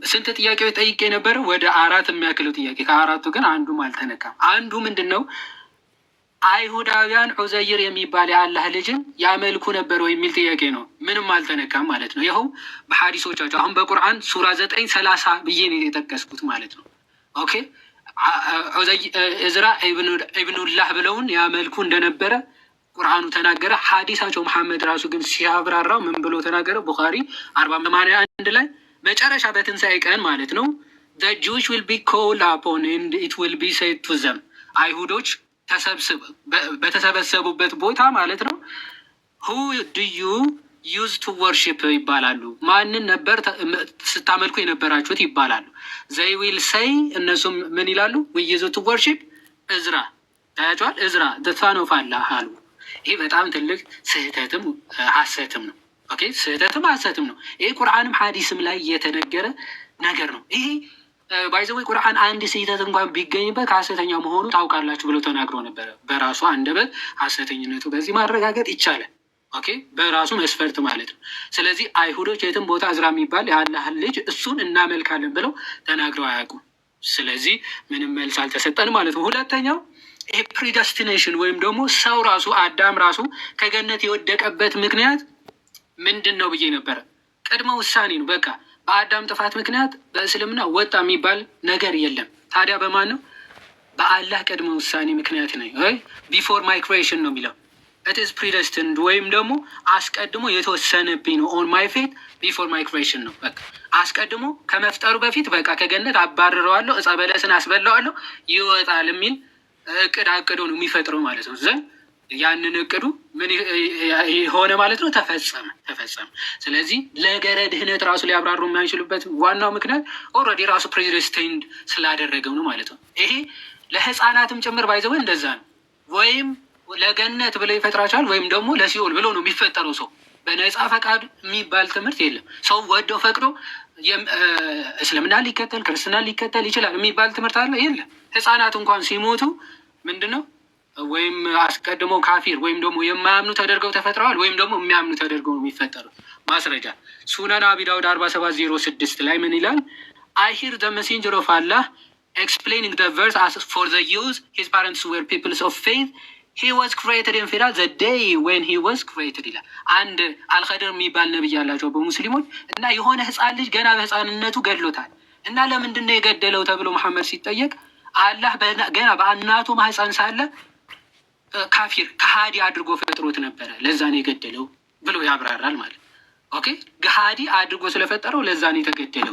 ስንት ጥያቄዎች ጠይቄ ነበረ? ወደ 4 የሚያክለው ጥያቄ። ከ4ቱ ግን አንዱም አልተነካም። አንዱ ምንድን ነው? አይሁዳውያን ዑዘይር የሚባል የአላህ ልጅን ያመልኩ ነበር ወይ የሚል ጥያቄ ነው። ምንም አልተነካም ማለት ነው። ይኸው በሐዲሶቻቸው አሁን በቁርአን ሱራ 9:30 ብዬ ነው የጠቀስኩት ማለት ነው። ኦኬ እዝራ ኢብኑላህ ብለውን ያመልኩ እንደነበረ ቁርአኑ ተናገረ። ሐዲሳቸው መሐመድ ራሱ ግን ሲያብራራው ምን ብሎ ተናገረ? ቡኻሪ 481 ላይ መጨረሻ በትንሣኤ ቀን ማለት ነው the Jews will be called upon and it will be said to them አይሁዶች በተሰበሰቡበት ቦታ ማለት ነው who do you use to worship ይባላሉ። ማንን ነበር ስታመልኩ የነበራችሁት ይባላሉ። they will say እነሱም ምን ይላሉ? we use to worship እዝራ ታያቸዋል። እዝራ the son of Allah አሉ። ይህ በጣም ትልቅ ስህተትም ሐሰትም ነው። ኦኬ ስህተትም ሐሰትም ነው። ይህ ቁርአንም ሐዲስም ላይ የተነገረ ነገር ነው። ይሄ ባይዘወይ ቁርአን አንድ ስህተት እንኳን ቢገኝበት ሐሰተኛ መሆኑ ታውቃላችሁ ብሎ ተናግሮ ነበረ። በራሱ አንደበት ሐሰተኝነቱ በዚህ ማረጋገጥ ይቻላል። ኦኬ በራሱ መስፈርት ማለት ነው። ስለዚህ አይሁዶች የትም ቦታ እዝራ የሚባል የአላህ ልጅ እሱን እናመልካለን ብለው ተናግረው አያውቁም። ስለዚህ ምንም መልስ አልተሰጠን ማለት ነው። ሁለተኛው ይሄ ፕሪደስቲኔሽን ወይም ደግሞ ሰው ራሱ አዳም ራሱ ከገነት የወደቀበት ምክንያት ምንድን ነው ብዬ ነበረ። ቅድመ ውሳኔ ነው። በቃ በአዳም ጥፋት ምክንያት በእስልምና ወጣ የሚባል ነገር የለም። ታዲያ በማን ነው? በአላህ ቅድመ ውሳኔ ምክንያት ነው። ቢፎር ማይ ክሬሽን ነው የሚለው it is predestined ወይም ደግሞ አስቀድሞ የተወሰነብኝ ነው። ኦን ማይ ፌት ቢፎር ማይ ክሬሽን ነው። በቃ አስቀድሞ ከመፍጠሩ በፊት በቃ ከገነት አባርረዋለሁ፣ ዕፀ በለስን አስበላዋለሁ፣ ይወጣል የሚል እቅድ አቅዶ ነው የሚፈጥረው ማለት ነው። ዘን ያንን እቅዱ ምን የሆነ ማለት ነው? ተፈጸመ። ስለዚህ ለገረ ድህነት ራሱ ሊያብራሩ የማይችሉበት ዋናው ምክንያት ኦልሬዲ ራሱ ፕሬዲስቲንድ ስላደረገው ነው ማለት ነው። ይሄ ለህፃናትም ጭምር ባይዘው እንደዛ ነው። ወይም ለገነት ብለው ይፈጥራቸዋል ወይም ደግሞ ለሲኦል ብሎ ነው የሚፈጠረው። ሰው በነፃ ፈቃድ የሚባል ትምህርት የለም። ሰው ወደው ፈቅዶ እስልምና ሊከተል ክርስትና ሊከተል ይችላል የሚባል ትምህርት አለ? የለም። ህፃናት እንኳን ሲሞቱ ምንድን ነው ወይም አስቀድሞ ካፊር ወይም ደግሞ የማያምኑ ተደርገው ተፈጥረዋል ወይም ደግሞ የሚያምኑ ተደርገው ነው የሚፈጠሩት። ማስረጃ ሱነን አቢ ዳውድ 4706 ላይ ምን ይላል? I hear the messenger of Allah explaining the verse as for the Jews his parents were peoples of faith he was created in Firah the day when he was created ይላል። አንድ አልኸድር የሚባል ነብይ ያላቸው በሙስሊሞች እና የሆነ ህፃን ልጅ ገና በህፃንነቱ ገድሎታል እና ለምንድን ነው የገደለው ተብሎ መሐመድ ሲጠየቅ አላህ ገና በእናቱ ማህፀን ሳለ ካፊር ከሃዲ አድርጎ ፈጥሮት ነበረ፣ ለዛ ነው የገደለው ብሎ ያብራራል ማለት። ኦኬ ከሃዲ አድርጎ ስለፈጠረው ለዛ ነው የተገደለው።